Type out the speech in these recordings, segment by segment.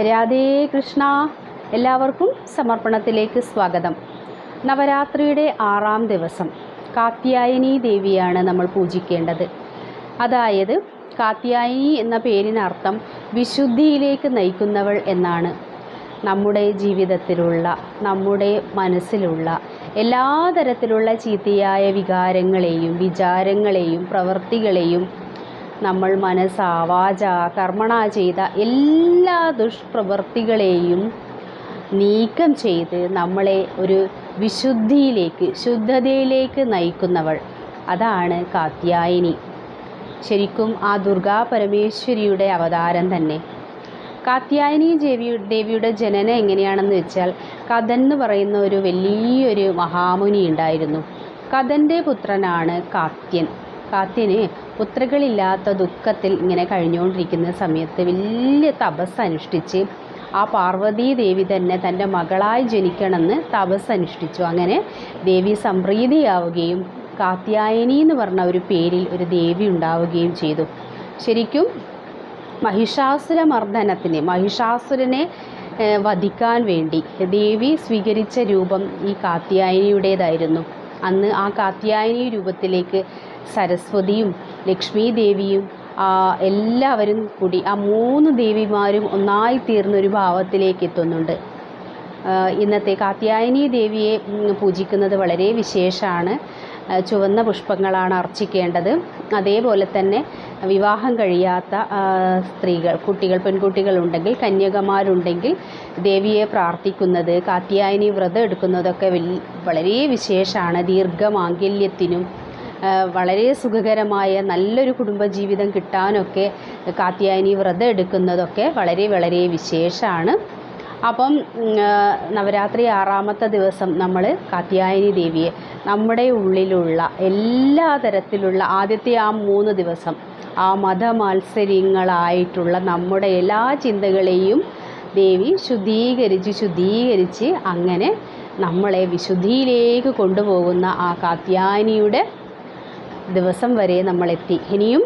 രാധേ കൃഷ്ണ. എല്ലാവർക്കും സമർപ്പണത്തിലേക്ക് സ്വാഗതം. നവരാത്രിയുടെ 6-ാം ദിവസം കാത്യായനി ദേവിയാണ് നമ്മൾ പൂജിക്കേണ്ടത്. അതായത് കാത്യായനി എന്ന പേരിനർത്ഥം വിശുദ്ധിയിലേക്ക് നയിക്കുന്നവൾ എന്നാണ്. നമ്മുടെ ജീവിതത്തിലുള്ള, നമ്മുടെ മനസ്സിലുള്ള എല്ലാ തരത്തിലുള്ള ചീത്തയായ വികാരങ്ങളെയും വിചാരങ്ങളെയും പ്രവൃത്തികളെയും നമ്മൾ മനസ്സാ വാചാ കർമ്മണ ചെയ്ത എല്ലാ ദുഷ്പ്രവൃത്തികളെയും നീക്കം ചെയ്ത് നമ്മളെ ഒരു വിശുദ്ധിയിലേക്ക്, ശുദ്ധതയിലേക്ക് നയിക്കുന്നവൾ, അതാണ് കാത്യായനി. ശരിക്കും ആ ദുർഗാ പരമേശ്വരിയുടെ അവതാരം തന്നെ. കാത്യായനി ദേവിയുടെ ജനനം എങ്ങനെയാണെന്ന് വെച്ചാൽ, കദൻ എന്ന് പറയുന്ന ഒരു വലിയൊരു മഹാമുനി ഉണ്ടായിരുന്നു. കദൻ്റെ പുത്രനാണ് കാത്യൻ. കാത്യന് പുത്രകളില്ലാത്ത ദുഃഖത്തിൽ ഇങ്ങനെ കഴിഞ്ഞുകൊണ്ടിരിക്കുന്ന സമയത്ത് വലിയ തപസ് അനുഷ്ഠിച്ച് ആ പാർവതീ ദേവി തന്നെ തൻ്റെ മകളായി ജനിക്കണമെന്ന് തപസ് അനുഷ്ഠിച്ചു. അങ്ങനെ ദേവി സംപ്രീതിയാവുകയും കാത്യായനി എന്ന് പറഞ്ഞ ഒരു പേരിൽ ഒരു ദേവി ഉണ്ടാവുകയും ചെയ്തു. ശരിക്കും മഹിഷാസുരനെ വധിക്കാൻ വേണ്ടി ദേവി സ്വീകരിച്ച രൂപം ഈ കാത്യായനിയുടേതായിരുന്നു. അന്ന് ആ കാത്യായനി രൂപത്തിലേക്ക് സരസ്വതിയും ലക്ഷ്മി ദേവിയും എല്ലാവരും കൂടി, ആ 3 ദേവിമാരും ഒന്നായി തീർന്നൊരു ഭാവത്തിലേക്ക് എത്തുന്നുണ്ട്. ഇന്നത്തെ കാത്യായനി ദേവിയെ പൂജിക്കുന്നത് വളരെ വിശേഷമാണ്. ചുവന്ന പുഷ്പങ്ങളാണ് അർച്ചിക്കേണ്ടത്. അതേപോലെ തന്നെ വിവാഹം കഴിയാത്ത സ്ത്രീകൾ, പെൺകുട്ടികളുണ്ടെങ്കിൽ, കന്യകമാരുണ്ടെങ്കിൽ ദേവിയെ പ്രാർത്ഥിക്കുന്നത്, കാത്യായനി വ്രതം എടുക്കുന്നതൊക്കെ വളരെ വിശേഷമാണ്. ദീർഘമാംഗല്യത്തിനും വളരെ സുഖകരമായ നല്ലൊരു കുടുംബജീവിതം കിട്ടാനൊക്കെ കാത്യായനി വ്രതം എടുക്കുന്നതൊക്കെ വളരെ വളരെ വിശേഷമാണ്. അപ്പം നവരാത്രി 6-ാമത്തെ ദിവസം നമ്മൾ കാത്യായനി ദേവിയെ നമ്മുടെ ഉള്ളിലുള്ള എല്ലാ തരത്തിലുള്ള ആദ്യത്തെ ആ 3 ദിവസം ആ മതമാത്സര്യങ്ങളായിട്ടുള്ള നമ്മുടെ എല്ലാ ചിന്തകളെയും ദേവി ശുദ്ധീകരിച്ച് അങ്ങനെ നമ്മളെ വിശുദ്ധിയിലേക്ക് കൊണ്ടുപോകുന്ന ആ കാത്യായനിയുടെ ദിവസം വരെ നമ്മളെത്തി. ഇനിയും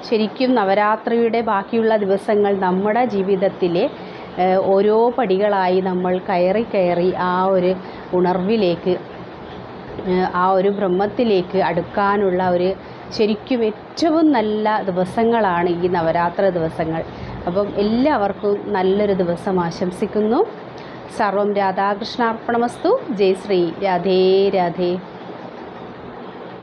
ശരിക്കും നവരാത്രിയുടെ ബാക്കിയുള്ള ദിവസങ്ങൾ നമ്മുടെ ജീവിതത്തിലെ ഓരോ പടികളായി നമ്മൾ കയറി ആ ഒരു ഉണർവിലേക്ക്, ആ ഒരു ബ്രഹ്മത്തിലേക്ക് അടുക്കാനുള്ള ഒരു ശരിക്കും ഏറ്റവും നല്ല ദിവസങ്ങളാണ് ഈ നവരാത്രി ദിവസങ്ങൾ. അപ്പം എല്ലാവർക്കും നല്ലൊരു ദിവസം ആശംസിക്കുന്നു. സർവം രാധാകൃഷ്ണാർപ്പണമസ്തു. ജയ് ശ്രീ രാധേ രാധേ.